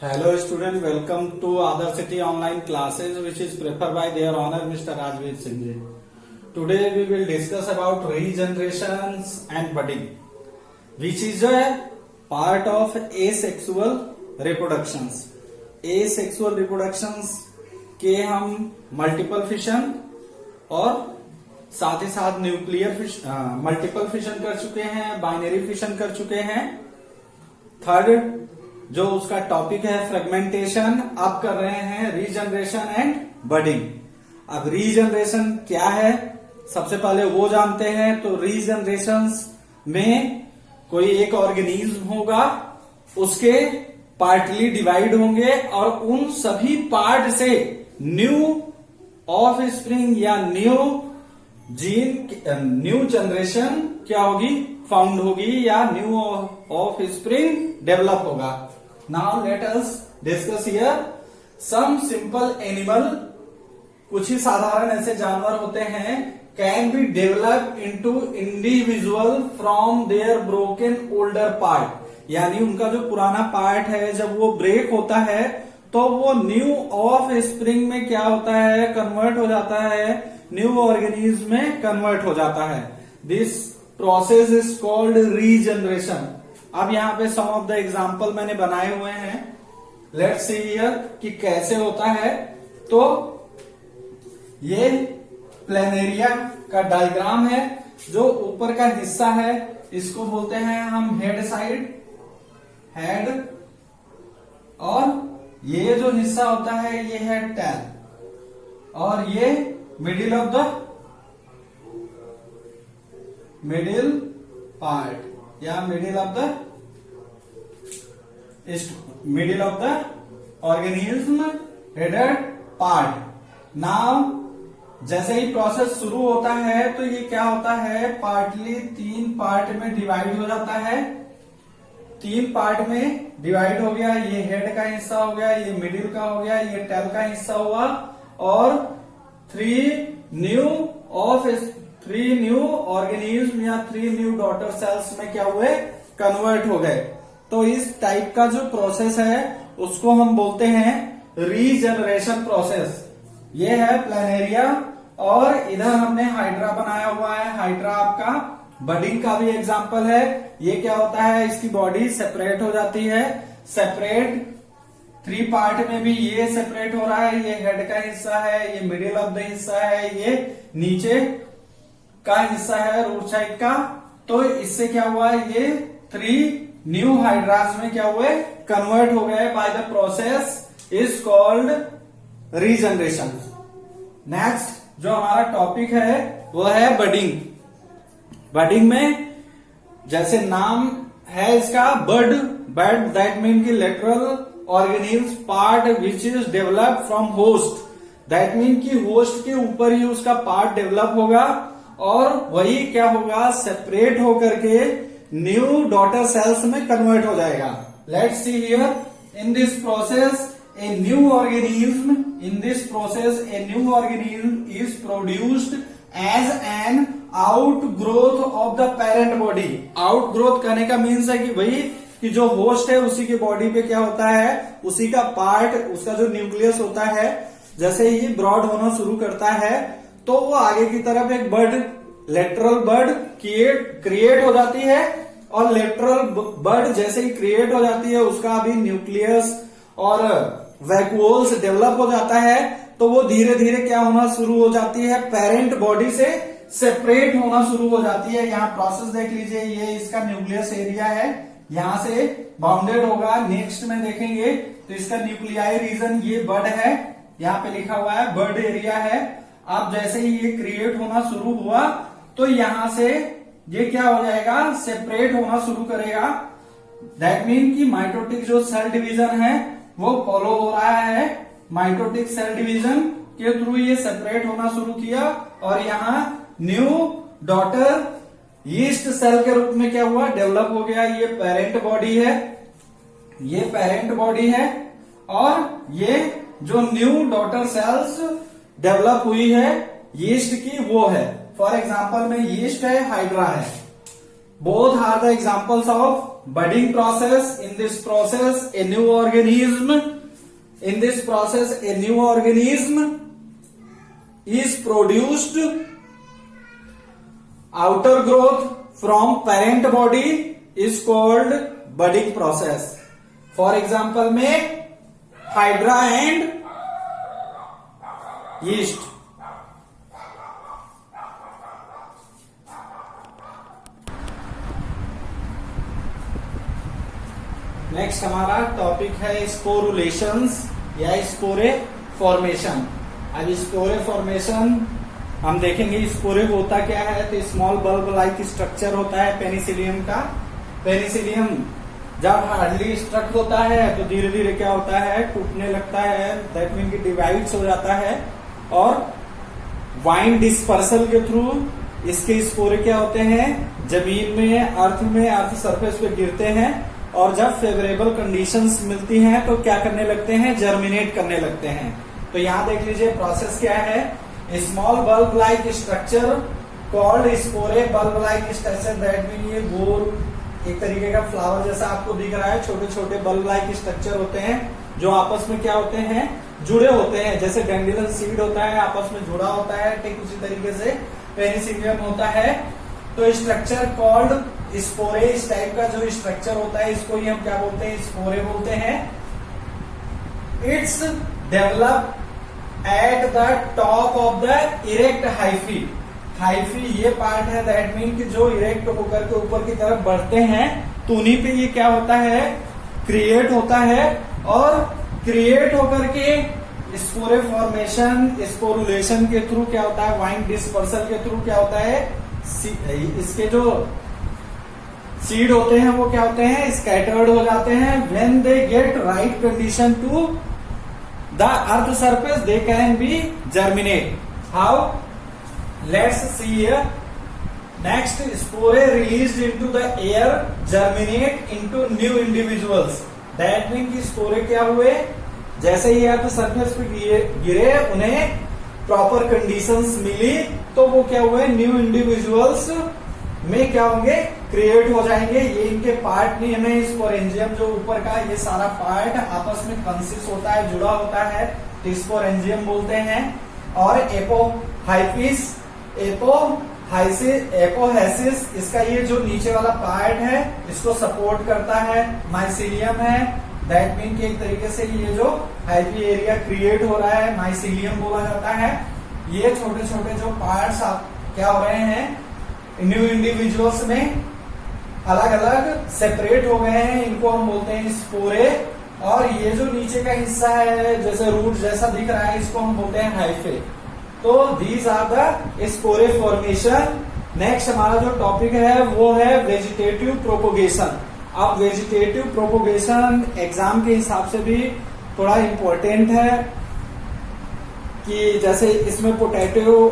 Hello student, welcome to Other City online classes which is prepared by their honor Mr. Rajveer Singh ji. Today we will discuss about regenerations and budding which is a part of asexual reproductions. Asexual reproductions के हम multiple fission और साथ ही साथ nuclear multiple fission कर चुके हैं, binary fission कर चुके हैं. थर्ड जो उसका टॉपिक है फ्रेगमेंटेशन, अब कर रहे हैं रीजनरेशन एंड बडिंग. अब रीजनरेशन क्या है सबसे पहले वो जानते हैं. तो रीजनरेशन में कोई एक ऑर्गेनिज्म होगा, उसके पार्टली डिवाइड होंगे और उन सभी पार्ट से न्यू ऑफ स्प्रिंग या न्यू जनरेशन क्या होगी, फाउंड होगी या न्यू ऑफ स्प्रिंग डेवलप होगा. Now let us discuss here some simple animal. कुछ ही साधारण ऐसे जानवर होते हैं can be develop into individual from their broken older part. यानी उनका जो पुराना पार्ट है जब वो ब्रेक होता है तो वो न्यू ऑफ स्प्रिंग में क्या होता है, कन्वर्ट हो जाता है, न्यू ऑर्गेनिज्म में कन्वर्ट हो जाता है. This process is called regeneration. अब यहाँ पे सम ऑफ द एग्जाम्पल मैंने बनाए हुए हैं. लेट्स सी हियर कि कैसे होता है. तो ये प्लेनेरिया का डायग्राम है. जो ऊपर का हिस्सा है इसको बोलते हैं हम हेड साइड, हेड, और ये जो हिस्सा होता है ये है टेल, और ये middle of the middle part या middle of the organism headed part. Now जैसे ही प्रोसेस शुरू होता है तो ये क्या होता है, पार्टली 3 पार्ट में डिवाइड हो जाता है. 3 पार्ट में डिवाइड हो गया. ये हेड का हिस्सा हो गया, ये मिडिल का हो गया, ये टेल का हिस्सा हुआ, और 3 न्यू ऑर्गेनिज्म या 3 न्यू डॉटर सेल्स में क्या हुए, कन्वर्ट हो गए. तो इस टाइप का जो प्रोसेस है उसको हम बोलते हैं रीजनरेशन प्रोसेस. ये है प्लेनेरिया, और इधर हमने हाइड्रा बनाया हुआ है. हाइड्रा आपका बडिंग का भी एग्जाम्पल है. ये क्या होता है, इसकी बॉडी सेपरेट हो जाती है. सेपरेट 3 पार्ट में भी ये सेपरेट हो रहा है. ये हेड का हिस्सा है, ये मिडिल ऑफ द हिस्सा है, ये नीचे का हिस्सा है रूट साइड का. तो इससे क्या हुआ, ये 3 न्यू हाइड्रास में क्या हुए, कन्वर्ट हो गए. By the process is called regeneration. Next जो हमारा टॉपिक है वो है बडिंग. बडिंग में जैसे नाम है इसका बड दैट मीन की lateral organism part which is develop from host. That mean की होस्ट के ऊपर ही उसका पार्ट डेवलप होगा और वही क्या होगा, सेपरेट होकर के न्यू डॉटर सेल्स में कन्वर्ट हो जाएगा. Let's see here in this process a new organism is produced as an outgrowth of the parent body. outgrowth कहने का मीन्स है कि भाई कि जो होस्ट है उसी के बॉडी पे क्या होता है, उसी का पार्ट, उसका जो न्यूक्लियस होता है, जैसे ही ब्रॉड होना शुरू करता है तो वो आगे की तरफ एक बर्ड, लेटरल बर्ड क्रिएट हो जाती है. और लेटरल बर्ड जैसे ही क्रिएट हो जाती है उसका भी न्यूक्लियस और वैक्यूल्स डेवलप हो जाता है. तो वो धीरे धीरे क्या होना शुरू हो जाती है, पेरेंट बॉडी से सेपरेट होना शुरू हो जाती है. यहाँ प्रोसेस देख लीजिए, ये इसका न्यूक्लियस एरिया है, यहाँ से बाउंडेड होगा. नेक्स्ट में देखेंगे तो इसका न्यूक्लियाई रीजन ये बर्ड है, यहाँ पे लिखा हुआ है बर्ड एरिया है. अब जैसे ही ये क्रिएट होना शुरू हुआ तो यहां से ये क्या हो जाएगा, सेपरेट होना शुरू करेगा. दैट मीन कि माइटोटिक जो सेल डिवीजन है वो फॉलो हो रहा है. माइटोटिक सेल डिवीजन के थ्रू ये सेपरेट होना शुरू किया और यहाँ न्यू डॉटर यीस्ट सेल के रूप में क्या हुआ, डेवलप हो गया. ये पेरेंट बॉडी है, ये पेरेंट बॉडी है, और ये जो न्यू डॉटर सेल्स डेवलप हुई है यीस्ट की वो है. फॉर एग्जाम्पल में यीस्ट है, हाइड्रा है. Both are the examples of budding process, in this process a new organism is produced. Outer growth from parent body is called budding process. For example में Hydra and yeast. Next हमारा topic है स्पोरुलेशंस या स्पोरे formation. अब स्पोरे formation हम देखेंगे. स्पोरे होता क्या है, तो स्मॉल बल्ब लाइक स्ट्रक्चर होता है पेनिसिलियम का. पेनिसिलियम जब हार्डली स्ट्रक होता है तो धीरे धीरे क्या होता है, टूटने लगता है. दैट मीन कि डिवाइड्स हो जाता है और वाइन डिस्पर्सल के थ्रू इसके स्पोरे क्या होते हैं, जमीन में अर्थ सरफेस पे गिरते हैं और जब फेवरेबल कंडीशंस मिलती हैं तो क्या करने लगते हैं, जर्मिनेट करने लगते हैं. तो यहां देख लीजिए प्रोसेस क्या है. Small bulb like structure called spore. Bulb like structure that mean ये गोल एक तरीके का फ्लावर जैसा आपको दिख रहा है. छोटे छोटे बल्ब लाइक स्ट्रक्चर होते हैं जो आपस में क्या होते हैं, जुड़े होते हैं. जैसे डैंडिलन सीड होता है आपस में जुड़ा होता है, ठीक उसी तरीके से पेनिसिलियम होता है. तो स्ट्रक्चर कॉल्ड स्पोरे. इस टाइप का जो स्ट्रक्चर होता है इसको ही हम क्या बोलते हैं, स्पोरे बोलते हैं. It's develop at the top of the erect hyphae. Hyphae ये पार्ट है, दैट मीन कि जो इरेक्ट होकर के ऊपर की तरफ बढ़ते हैं तो उन्हीं पे ये क्या होता है, क्रिएट होता है. और क्रिएट होकर के स्पोरे फॉर्मेशन, स्पोरुलेशन के थ्रू क्या होता है, वाइन डिस्पर्सल के थ्रू क्या होता है, इसके जो सीड होते हैं वो क्या होते हैं, स्कैटर्ड हो जाते हैं. When they get right condition to the earth surface they can be germinate. How, let's see here. Next, spore released into the air germinate into new individuals. That mean कि स्पोरे क्या हुए, जैसे ही earth surface पे गिरे उन्हें proper conditions मिली तो वो क्या हुए, न्यू इंडिविजुअल्स में क्या होंगे, क्रिएट हो जाएंगे. ये इनके पार्ट नहीं है. स्पोरेंजियम जो ऊपर का ये सारा पार्ट आपस में कंसिस्ट होता है, जुड़ा होता है, तो स्पोरेंजियम बोलते हैं. और एपोहाइफिस, एपोहाइसिस इसका ये जो नीचे वाला पार्ट है इसको सपोर्ट करता है. माइसिलियम है, दैट मीन कि एक तरीके से ये जो हाइफी एरिया क्रिएट हो रहा है माइसिलियम बोला जाता है. ये छोटे छोटे जो पार्ट्स क्या हो रहे हैं, न्यू इंडिविजुअल्स में अलग अलग सेपरेट हो गए हैं, इनको हम बोलते हैं स्पोरे. और ये जो नीचे का हिस्सा है जैसे रूट जैसा दिख रहा है इसको हम बोलते हैं हाइफे. तो these are the spore formation. Next हमारा जो टॉपिक है वो है वेजिटेटिव प्रोपोगेशन. अब वेजिटेटिव प्रोपोगेशन एग्जाम के हिसाब से भी थोड़ा इम्पोर्टेंट है कि जैसे इसमें पोटैटो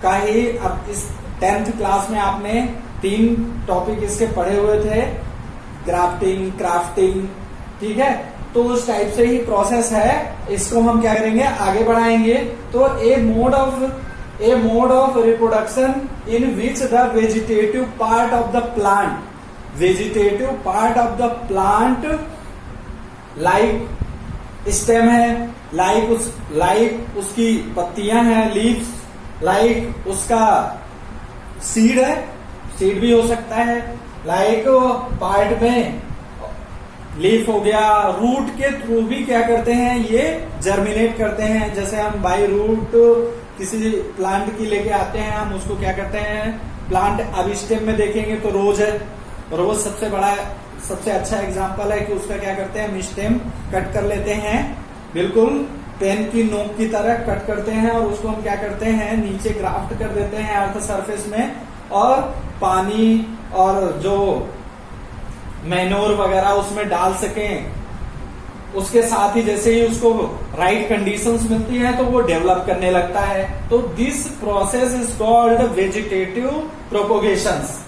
का ही, अब इस 10th क्लास में आपने 3 टॉपिक इसके पढ़े हुए थे, ग्राफ्टिंग, क्राफ्टिंग, ठीक है. तो उस टाइप से ही प्रोसेस है. इसको हम क्या करेंगे, आगे बढ़ाएंगे. तो a mode of reproduction in which the vegetative part of the plant, vegetative part of the plant like stem है, लाइक उसकी पत्तियां हैं, लीव्स, लाइक उसका सीड है, सीड भी हो सकता है, लाइक पार्ट में लीफ हो गया. रूट के थ्रू भी क्या करते हैं, ये जर्मिनेट करते हैं. जैसे हम बाई रूट किसी प्लांट की लेके आते हैं, हम उसको क्या करते हैं, प्लांट. अब स्टेम में देखेंगे तो रोज है, रोज सबसे अच्छा एग्जांपल है कि उसका क्या करते हैं, हम स्टेम कट कर लेते हैं, बिल्कुल पेन की नोक की तरह कट करते हैं और उसको हम क्या करते हैं, नीचे ग्राफ्ट कर देते हैं अर्थ सरफेस में. और पानी और जो मैनोर वगैरह उसमें डाल सकें, उसके साथ ही जैसे ही उसको राइट कंडीशंस मिलती हैं तो वो डेवलप करने लगता है. तो this process is called vegetative propagations.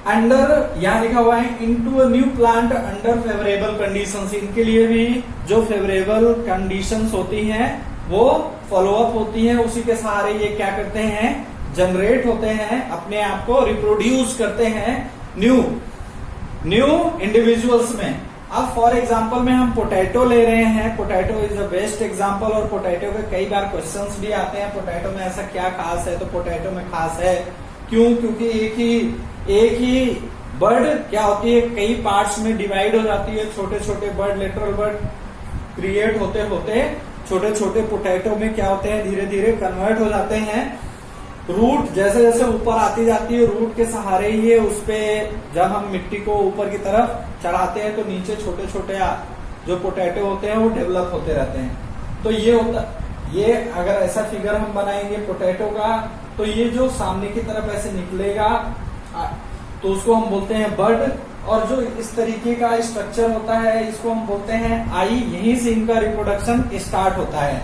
Under, यहां लिखा हुआ है into a new plant under favourable conditions. इनके लिए भी जो फेवरेबल कंडीशंस होती हैं वो फॉलोअप होती हैं, उसी के सहारे ये क्या करते हैं, जनरेट होते हैं, अपने आप को रिप्रोड्यूस करते हैं न्यू इंडिविजुअल्स में। अब फॉर एग्जाम्पल में हम पोटैटो ले रहे हैं, potato is a best example, और पोटैटो के कई बार क्वेश्चंस भी आते हैं, पोटैटो में ऐसा क्या खास है, तो पोटैटो में खास है क्यों, क्योंकि एक ही बर्ड क्या होती है, कई पार्ट्स में डिवाइड हो जाती है, छोटे छोटे बर्ड, लेटरल बर्ड क्रिएट होते होते छोटे छोटे पोटैटो में क्या होते हैं, धीरे धीरे कन्वर्ट हो जाते हैं। रूट जैसे जैसे ऊपर आती जाती है, रूट के सहारे ही है, उस पे जब हम मिट्टी को ऊपर की तरफ चढ़ाते हैं तो नीचे छोटे छोटे जो पोटैटो होते हैं वो डेवलप होते रहते हैं। तो ये अगर ऐसा फिगर हम बनाएंगे पोटैटो का, तो ये जो सामने की तरफ ऐसे निकलेगा तो उसको हम बोलते हैं बड, और जो इस तरीके का स्ट्रक्चर होता है इसको हम बोलते हैं आई। यहीं से इनका रिप्रोडक्शन स्टार्ट होता है।